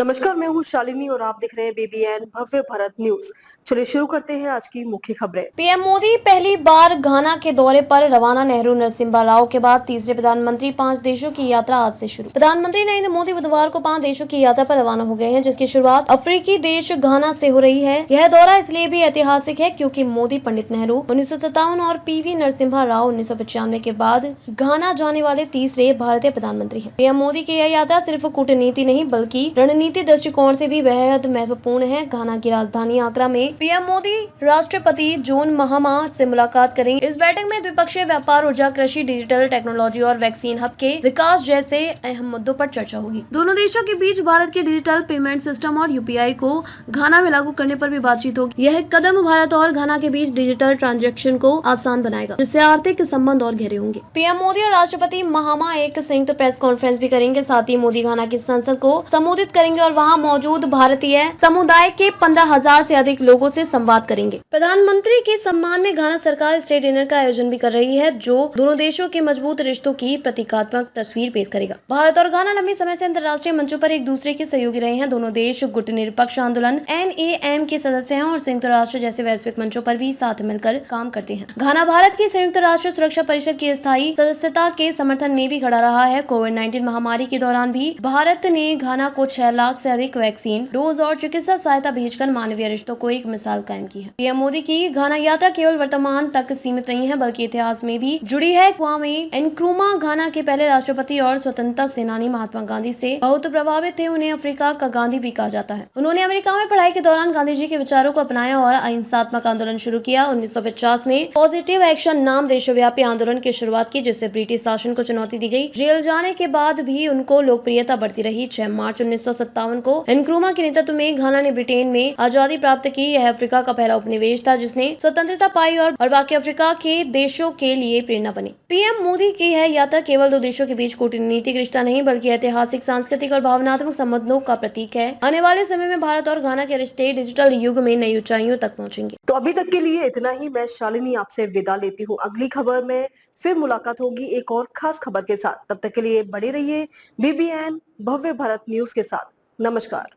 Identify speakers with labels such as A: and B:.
A: नमस्कार, मैं हूँ शालिनी और आप देख रहे हैं बीबीएन भव्य भारत न्यूज। चलिए शुरू करते हैं आज की मुख्य खबरें।
B: पीएम मोदी पहली बार घाना के दौरे पर रवाना। नेहरू नरसिम्हा राव के बाद तीसरे प्रधानमंत्री। 5 देशों की यात्रा आज से शुरू। प्रधानमंत्री नरेंद्र मोदी बुधवार को 5 देशों की यात्रा पर रवाना हो गए हैं, जिसकी शुरुआत अफ्रीकी देश घाना से हो रही है। यह दौरा इसलिए भी ऐतिहासिक है क्योंकि मोदी पंडित नेहरू 1957 और पीवी नरसिम्हा राव 1995 के बाद घाना जाने वाले तीसरे भारतीय प्रधानमंत्री हैं। पीएम मोदी की यह यात्रा सिर्फ कूटनीति नहीं बल्कि रणनीति दृष्टिकोण से भी बेहद महत्वपूर्ण है। घाना की राजधानी आगरा में पीएम मोदी राष्ट्रपति जोन महामा से मुलाकात करेंगे। इस बैठक में द्विपक्षीय व्यापार, ऊर्जा, कृषि, डिजिटल टेक्नोलॉजी और वैक्सीन हब के विकास जैसे अहम मुद्दों पर चर्चा होगी। दोनों देशों के बीच भारत के डिजिटल पेमेंट सिस्टम और यूपीआई को घाना में लागू करने पर भी बातचीत होगी। यह कदम भारत और घाना के बीच डिजिटल ट्रांजैक्शन को आसान बनाएगा, जिससे आर्थिक संबंध और गहरे होंगे। पीएम मोदी और राष्ट्रपति महामा एक संयुक्त प्रेस कॉन्फ्रेंस भी करेंगे। साथ ही मोदी घाना की संसद को संबोधित करेंगे और वहाँ मौजूद भारतीय समुदाय के 15,000 से अधिक लोगों से संवाद करेंगे। प्रधानमंत्री के सम्मान में घाना सरकार स्टेट डिनर का आयोजन भी कर रही है, जो दोनों देशों के मजबूत रिश्तों की प्रतीकात्मक तस्वीर पेश करेगा। भारत और घाना लंबे समय से अंतर्राष्ट्रीय मंचों पर एक दूसरे के सहयोगी रहे हैं। दोनों देश गुटनिरपेक्ष आंदोलन NAM के सदस्य हैं और संयुक्त राष्ट्र जैसे वैश्विक मंचों पर भी साथ मिलकर काम करते हैं। घाना भारत की संयुक्त राष्ट्र सुरक्षा परिषद की स्थायी सदस्यता के समर्थन में भी खड़ा रहा है। कोविड-19 महामारी के दौरान भी भारत ने घाना को 6 लाख से अधिक वैक्सीन डोज और चिकित्सा सहायता भेजकर मानवीय रिश्तों को एक मिसाल कायम की है। पीएम मोदी की घाना यात्रा केवल वर्तमान तक सीमित नहीं है बल्कि इतिहास में भी जुड़ी है। क्वामे नक्रुमा घाना के पहले राष्ट्रपति और स्वतंत्रता सेनानी महात्मा गांधी से बहुत प्रभावित थे। उन्हें अफ्रीका का गांधी भी कहा जाता है। उन्होंने अमेरिका में पढ़ाई के दौरान गांधी जी के विचारों को अपनाया और अहिंसात्मक आंदोलन शुरू किया। 1950 में पॉजिटिव एक्शन नाम देशव्यापी आंदोलन की शुरुआत की, जिससे ब्रिटिश शासन को चुनौती दी गई। जेल जाने के बाद भी उनको लोकप्रियता बढ़ती रही। 6 मार्च 1957 को नक्रुमा के नेतृत्व में घाना ने ब्रिटेन में आजादी प्राप्त की। यह अफ्रीका का पहला उपनिवेश था जिसने स्वतंत्रता पाई और बाकी अफ्रीका के देशों के लिए प्रेरणा बनी। पीएम मोदी की यह यात्रा केवल दो देशों के बीच कूटनीतिक रिश्ता नहीं बल्कि ऐतिहासिक, सांस्कृतिक और भावनात्मक संबंधों का प्रतीक है। आने वाले समय में भारत और घाना के रिश्ते डिजिटल युग में नई ऊंचाइयों तक पहुंचेंगे।
A: तो अभी तक के लिए इतना ही। मैं शालिनी आपसे विदा लेती हूँ। अगली खबर में फिर मुलाकात होगी एक और खास खबर के साथ। तब तक के लिए बने रहिए बीबीएन भव्य भारत न्यूज के साथ। नमस्कार।